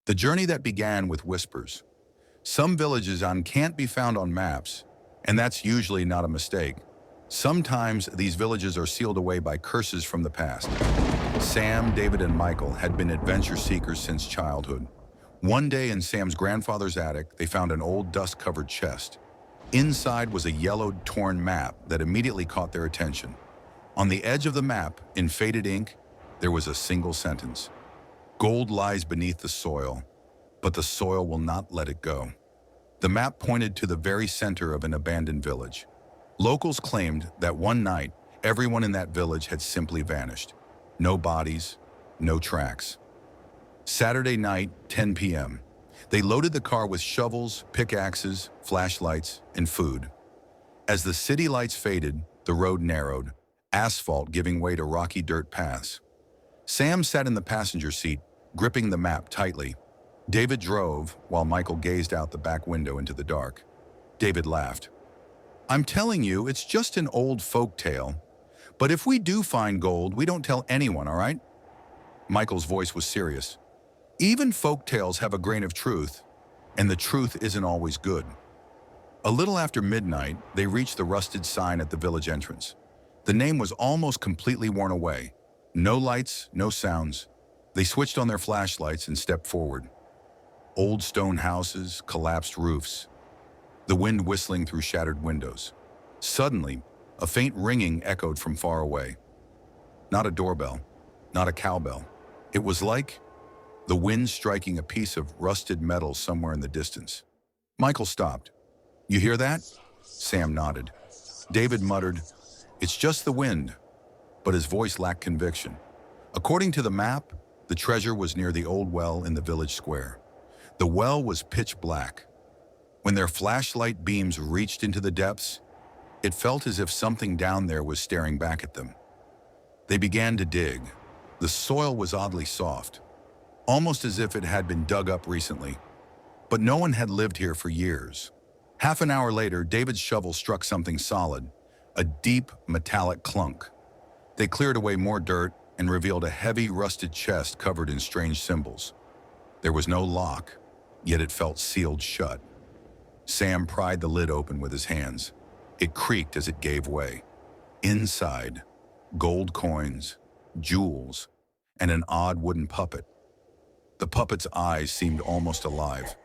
The journey that began with whispers. Some villages can't be found on maps, and that's usually not a mistake. Sometimes these villages are sealed away by curses from the past. Sam, David, and Michael had been adventure seekers since childhood. One day in Sam's grandfather's attic, they found an old dust-covered chest. Inside was a yellowed, torn map that immediately caught their attention. On the edge of the map, in faded ink, there was a single sentence. Gold lies beneath the soil, but the soil will not let it go. The map pointed to the very center of an abandoned village. Locals claimed that one night, everyone in that village had simply vanished. No bodies, no tracks. Saturday night, 10 p.m. They loaded the car with shovels, pickaxes, flashlights, and food. As the city lights faded, the road narrowed, asphalt giving way to rocky dirt paths. Sam sat in the passenger seat, gripping the map tightly. David drove, while Michael gazed out the back window into the dark. David laughed. "I'm telling you, it's just an old folk tale. But if we do find gold, we don't tell anyone, all right?" Michael's voice was serious. "Even folk tales have a grain of truth, and the truth isn't always good." A little after midnight, they reached the rusted sign at the village entrance. The name was almost completely worn away. No lights, no sounds. They switched on their flashlights and stepped forward. Old stone houses, collapsed roofs, the wind whistling through shattered windows. Suddenly, a faint ringing echoed from far away. Not a doorbell, not a cowbell. It was like the wind striking a piece of rusted metal somewhere in the distance. Michael stopped. "You hear that?" Sam nodded. David muttered, "It's just the wind," but his voice lacked conviction. According to the map, the treasure was near the old well in the village square. The well was pitch black. When their flashlight beams reached into the depths, it felt as if something down there was staring back at them. They began to dig. The soil was oddly soft, almost as if it had been dug up recently. But no one had lived here for years. Half an hour later, David's shovel struck something solid, a deep metallic clunk. They cleared away more dirt and revealed a heavy, rusted chest covered in strange symbols. There was no lock, yet it felt sealed shut. Sam pried the lid open with his hands. It creaked as it gave way. Inside, gold coins, jewels, and an odd wooden puppet. The puppet's eyes seemed almost alive.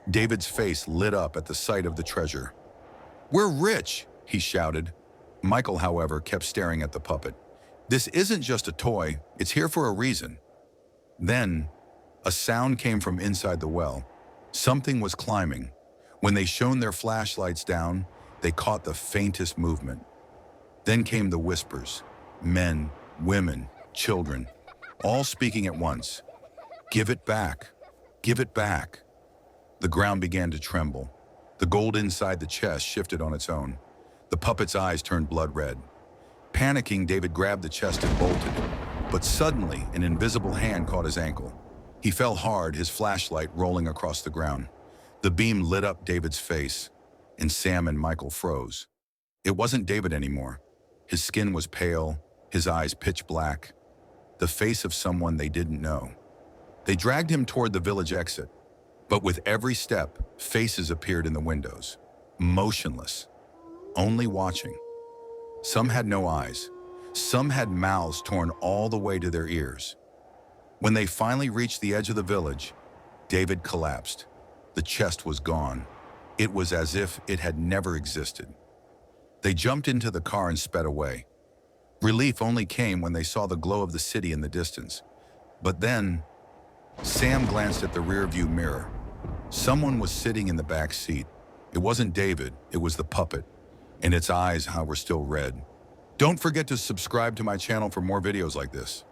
David's face lit up at the sight of the treasure. "We're rich!" he shouted. Michael, however, kept staring at the puppet. "This isn't just a toy, it's here for a reason." Then, a sound came from inside the well. Something was climbing. When they shone their flashlights down, they caught the faintest movement. Then came the whispers. Men, women, children, all speaking at once. "Give it back! Give it back!" The ground began to tremble. The gold inside the chest shifted on its own. The puppet's eyes turned blood red. Panicking, David grabbed the chest and bolted. But suddenly, an invisible hand caught his ankle. He fell hard, his flashlight rolling across the ground. The beam lit up David's face, and Sam and Michael froze. It wasn't David anymore. His skin was pale, his eyes pitch black. The face of someone they didn't know. They dragged him toward the village exit. But with every step, faces appeared in the windows. Motionless. Only watching. Some had no eyes. Some had mouths torn all the way to their ears. When they finally reached the edge of the village, David collapsed. The chest was gone. It was as if it had never existed. They jumped into the car and sped away. Relief only came when they saw the glow of the city in the distance. But then, Sam glanced at the rearview mirror. Someone was sitting in the back seat. It wasn't David, it was the puppet. And its eyes were still red. Don't forget to subscribe to my channel for more videos like this.